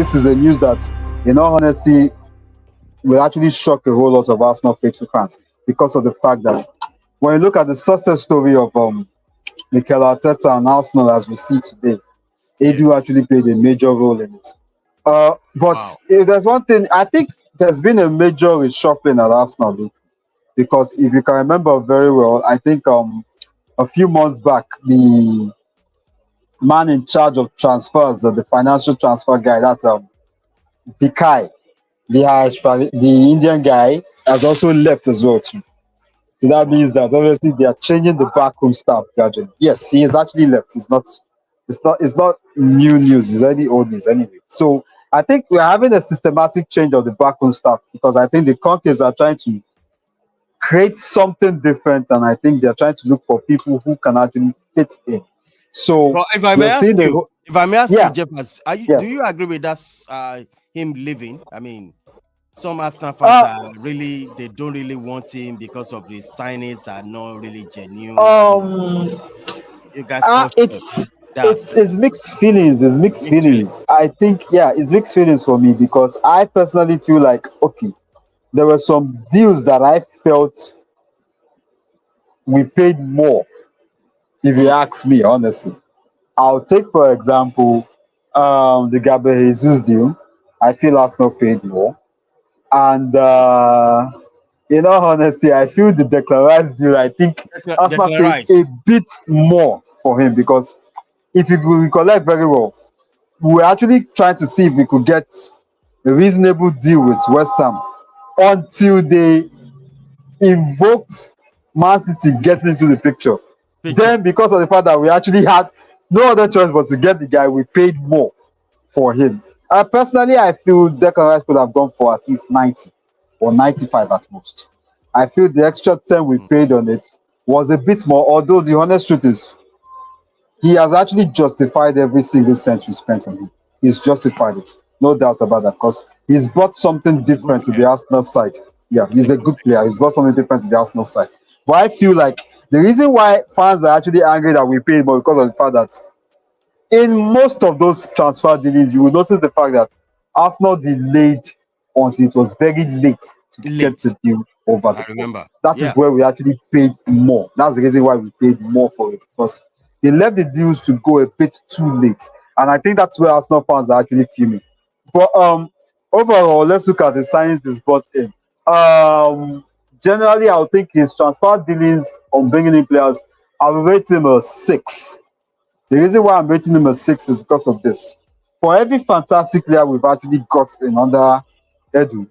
this is a news that, in all honesty, will actually shock a whole lot of Arsenal faithful fans because of the fact that when you look at the success story of Mikel Arteta and Arsenal as we see today, Yeah. Edu actually played a major role in it. But Wow. if there's one thing, I think there's been a major reshuffling at Arsenal league because if you can remember very well, I think a few months back, the man in charge of transfers, the financial transfer guy, that's Vikai, the Indian guy, has also left as well too. So that Wow. means that obviously they are changing the backroom staff gradually. Yes, he has actually left. It's not new news, it's already old news anyway. So I think we're having a systematic change of the backroom staff because I think the Conquers are trying to create something different, and I think they're trying to look for people who can actually fit in. So But if I may you're ask seeing the you, yeah, Jeffers, yeah. do you agree with that? Him leaving? I mean, some Arsenal fans Uh, are really they don't really want him because of the signings are not really genuine. I mean, um, you guys fall it's short in that aspect. it's mixed feelings. It's mixed Mixed feeling. feelings. I think yeah, it's mixed feelings for me because I personally feel like okay, there were some deals that I felt we paid more. If you Mm. ask me honestly, I'll take for example the Gabriel Jesus deal. I feel Arsenal paid more, and in all honesty, I feel the Declan Rice deal. I think Arsenal Declan paid Rice. a bit more for him because if you could recollect very well, we were actually trying to see if we could get a reasonable deal with West Ham until they invoked Man City getting into the picture. Picture. Then, because of the fact that we actually had no other choice but to get the guy, we paid more for him. Personally, I feel Declan Rice could have gone for at least 90 or 95 at most. I feel the extra 10 we Mm. paid on it was a bit more, although the honest truth is he has actually justified every single cent we spent on him. He's justified it. No doubt about that because he's brought something He's a good different to the player. Arsenal side. Yeah, He's a he's a good good player. player. He's brought something different to the Arsenal side. But I feel like the reason why fans are actually angry that we paid more because of the fact that in most of those transfer dealings, you will notice the fact that Arsenal delayed until it was very late to get Late. the deal over I the board. remember. That is Yeah. where we actually paid more. That's the reason why we paid more for it because they left the deals to go a bit too late. And I think that's where Arsenal fans are actually fuming. But overall, let's look at the signings he's brought in. Generally, I would think his transfer dealings on bringing in players, I will rate him a 6. The reason why I'm rating him a 6 is because of this. For every fantastic player we've actually got in under Edu,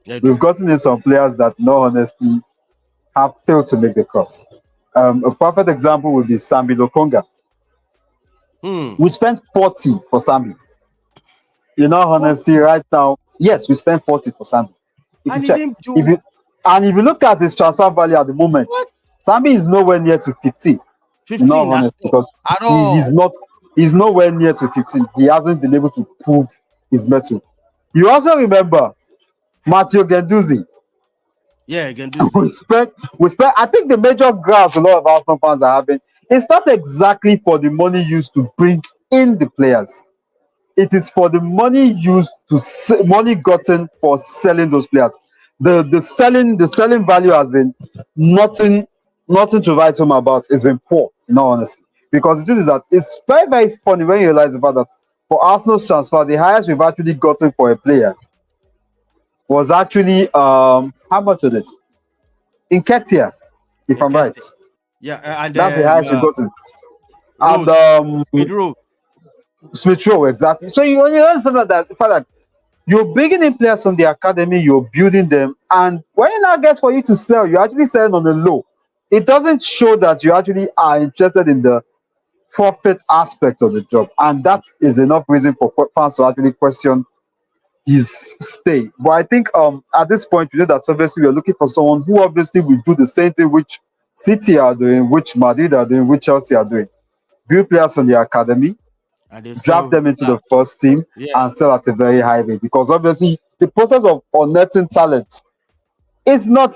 Yeah, we've do. gotten in some players that, in all honesty, have failed to make the cut. A perfect example would be Sambi Lokonga. Hmm. We spent 40 for Sambi. In all honesty, 40. right now, yes, we spent 40 for Sambi. You can And he check. didn't If do you if you look at his transfer value at the moment, what? Sambi is nowhere near to 15. In all 15 at honesty, all. because At he's all. not he's nowhere near to 15. He hasn't been able to prove his mettle. You also remember Matteo Genduzi. Yeah, again, do see. We spent I think the major graph a lot of Arsenal fans are having, it's not exactly for the money used to bring in the players. It is for the money used to money gotten for selling those players. The selling value has been nothing nothing to write home about. It's been poor, in all honesty. Because the truth is that it's very, very funny when you realize the fact that for Arsenal's transfer, the highest we've actually gotten for a player was actually how much was it? In Ketia, if In I'm right. Ketty. Yeah, and That's the highest we've gotten. And Rose. Mid row. Smith Rowe, exactly. So you only understand that the fact that you're bringing in players from the academy, you're building them, and when it now gets for you to sell, you're actually selling on the low. It doesn't show that you actually are interested in the profit aspect of the job, and that is enough reason for fans to actually question his stay. But I think at this point, you know that obviously we are looking for someone who obviously will do the same thing which City are doing, which Madrid are doing, which Chelsea are doing. Build players from the academy, And they draft sell them into the out. first team, Yeah. and sell at a very high rate. Because obviously, the process of unearthing talent is not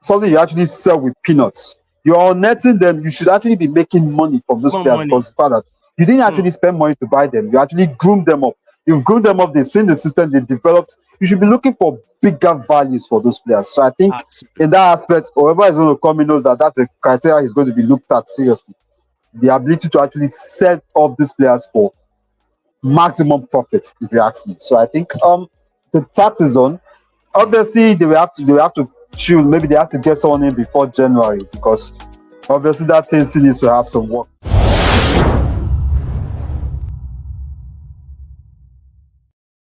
something you actually sell with peanuts. You're unearthing them, you should actually be making money from those More players money. because the fact that you didn't Hmm. actually spend money to buy them, you actually groom them up. You've grown them up, they've seen the system, they developed. You should be looking for bigger values for those players. So I think Absolutely. in that aspect, whoever is going to come in knows that that's a criteria he's going to be looked at seriously. The ability to actually set up these players for maximum profit, if you ask me. So I think the tax is on. Obviously, they will have to choose. Maybe they have to get someone in before January, because obviously that thing still needs to have some work.